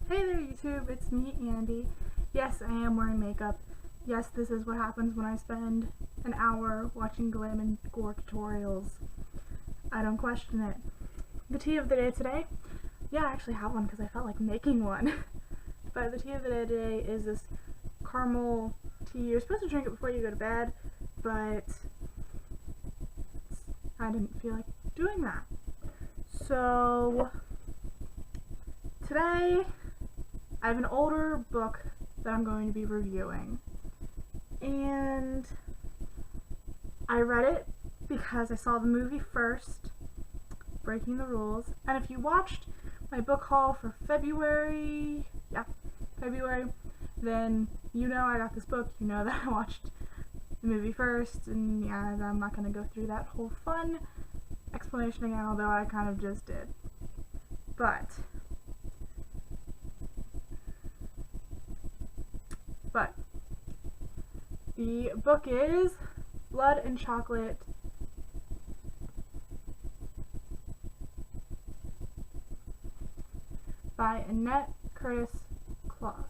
Hey there YouTube, it's me, Andy. Yes, I am wearing makeup. Yes, this is what happens when I spend an hour watching glam and gore tutorials. I don't question it. The tea of the day today? Yeah, I actually have one because I felt like making one. But the tea of the day today is this caramel tea. You're supposed to drink it before you go to bed, but I didn't feel like doing that. So today I have an older book that I'm going to be reviewing, and I read it because I saw the movie first, Breaking the Rules, and if you watched my book haul for February, then you know I got this book, you know that I watched the movie first, and yeah, I'm not going to go through that whole fun explanation again, although I kind of just did. But the book is Blood and Chocolate by Annette Curtis Kloss.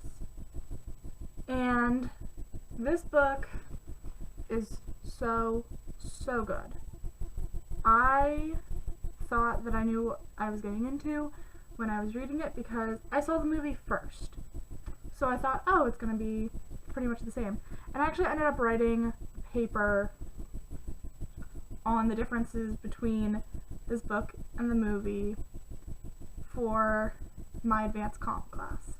And this book is so good. I thought that I knew what I was getting into when I was reading it because I saw the movie first. So I thought, oh, it's going to be pretty much the same. And I actually ended up writing a paper on the differences between this book and the movie for my advanced comp class.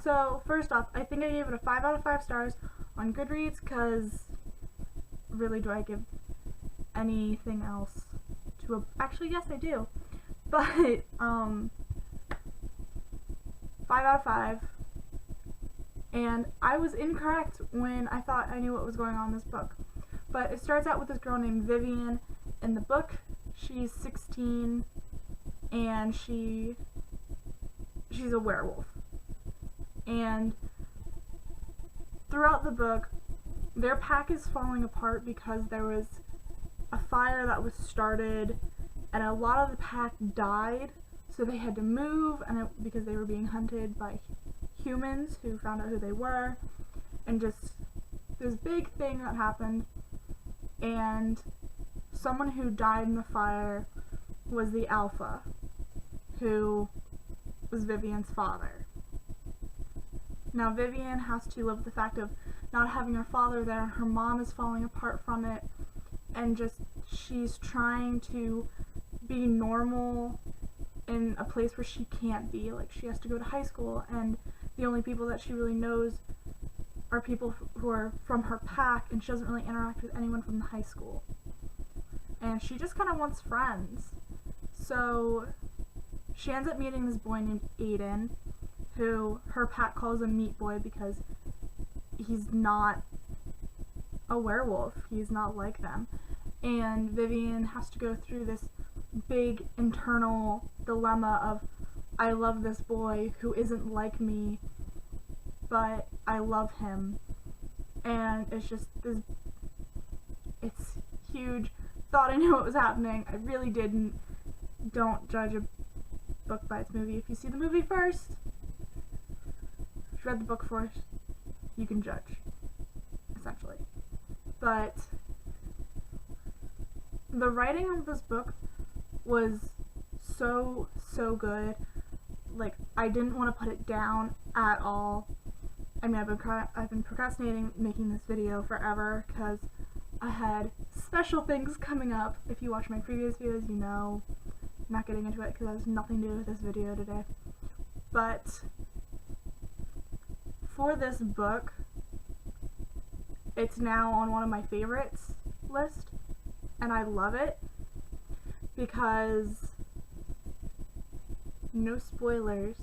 So first off, I think I gave it a 5 out of 5 stars on Goodreads because really, do I give anything else to a... Actually, yes, I do. But 5 out of 5. And I was incorrect when I thought I knew what was going on in this book. But it starts out with this girl named Vivian. In the book, she's 16 and she's a werewolf. And throughout the book, their pack is falling apart because there was a fire that was started and a lot of the pack died, so they had to move because they were being hunted by humans who found out who they were, and just this big thing that happened. And someone who died in the fire was the Alpha, who was Vivian's father. Now Vivian has to live with the fact of not having her father there. Her mom is falling apart from it, and just she's trying to be normal in a place where she can't be. Like, she has to go to high school, and the only people that she really knows are people who are from her pack, and she doesn't really interact with anyone from the high school. And she just kind of wants friends. So she ends up meeting this boy named Aiden, who her pack calls a meat boy because he's not a werewolf. He's not like them. And Vivian has to go through this big internal dilemma of, I love this boy who isn't like me, but I love him. And it's just this, it's huge. Thought I knew what was happening. I really didn't. Don't judge a book by its movie. If you see the movie first, if you read the book first, you can judge, essentially. But the writing of this book was so good. Like, I didn't want to put it down at all. I mean, I've been procrastinating making this video forever because I had special things coming up. If you watch my previous videos, you know I'm not getting into it because it has nothing to do with this video today. But for this book, it's now on one of my favorites list, and I love it because, no spoilers,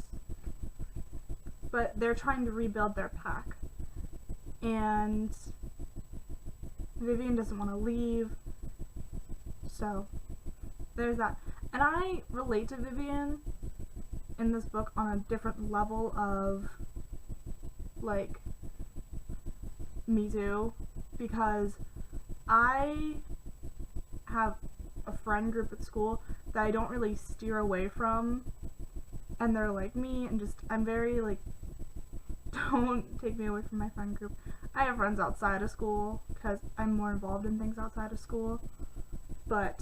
but they're trying to rebuild their pack, and Vivian doesn't want to leave, so there's that. And I relate to Vivian in this book on a different level of, like, me too, because I have a friend group at school that I don't really steer away from and they're like me, and just, I'm very like, don't take me away from my friend group. I have friends outside of school because I'm more involved in things outside of school, but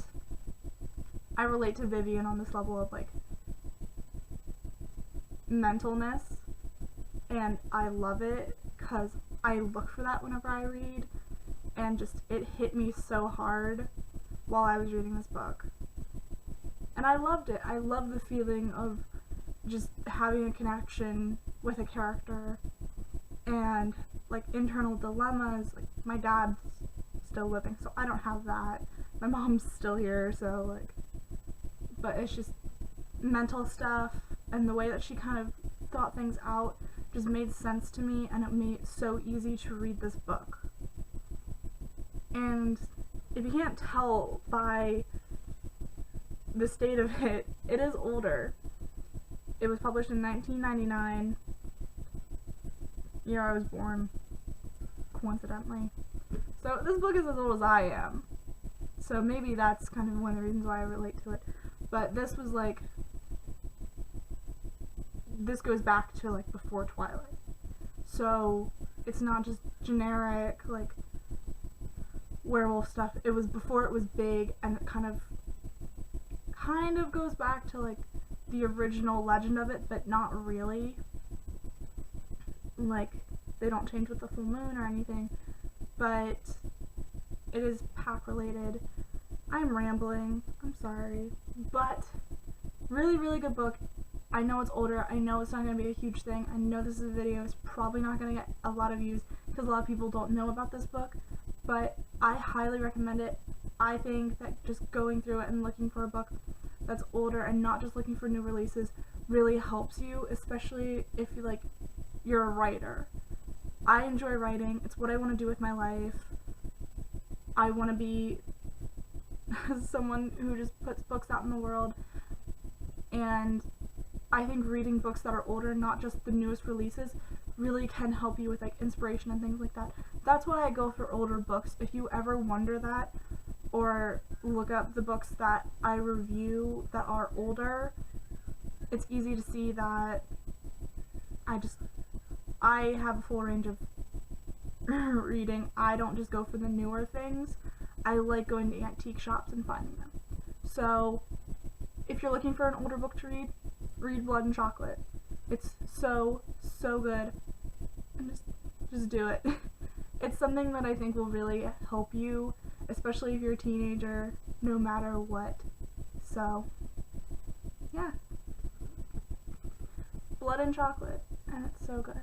I relate to Vivian on this level of like mentalness, and I love it because I look for that whenever I read, and just it hit me so hard while I was reading this book. And I loved it. I love the feeling of just having a connection with a character and like internal dilemmas. Like my dad's still living, so I don't have that. My mom's still here, so like, but it's just mental stuff, and the way that she kind of thought things out just made sense to me, and it made it so easy to read this book. And if you can't tell by the state of it, it is older. It was published in 1999, year I was born, coincidentally. So this book is as old as I am. So maybe that's kind of one of the reasons why I relate to it. But this was like, this goes back to like before Twilight. So it's not just generic like werewolf stuff. It was before it was big, and it kind of goes back to like the original legend of it, but not really. Like, they don't change with the full moon or anything, but it is pack related. I'm rambling, I'm sorry, but really, really good book. I know it's older, I know it's not going to be a huge thing, I know this is a video, it's probably not going to get a lot of views because a lot of people don't know about this book, but I highly recommend it. I think that just going through it and looking for a book that's older and not just looking for new releases really helps you, especially if you're a writer. I enjoy writing. It's what I want to do with my life. I want to be someone who just puts books out in the world, and I think reading books that are older, not just the newest releases, really can help you with like inspiration and things like that. That's why I go for older books. If you ever wonder that, or look up the books that I review that are older, it's easy to see that I have a full range of reading. I don't just go for the newer things. I like going to antique shops and finding them. So if you're looking for an older book to read Blood and Chocolate. It's so good, and just do it. It's something that I think will really help you, especially if you're a teenager, no matter what. So yeah, Blood and Chocolate, and it's so good.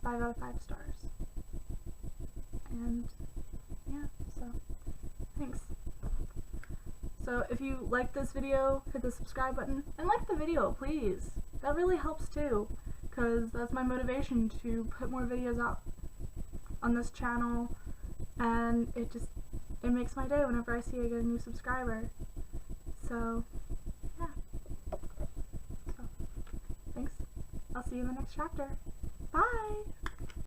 5 out of 5 stars. And yeah, so thanks. So if you liked this video, hit the subscribe button, and like the video, please. That really helps too, because that's my motivation to put more videos out on this channel, and it makes my day whenever I see I get a new subscriber. So yeah. So thanks. I'll see you in the next chapter. Bye!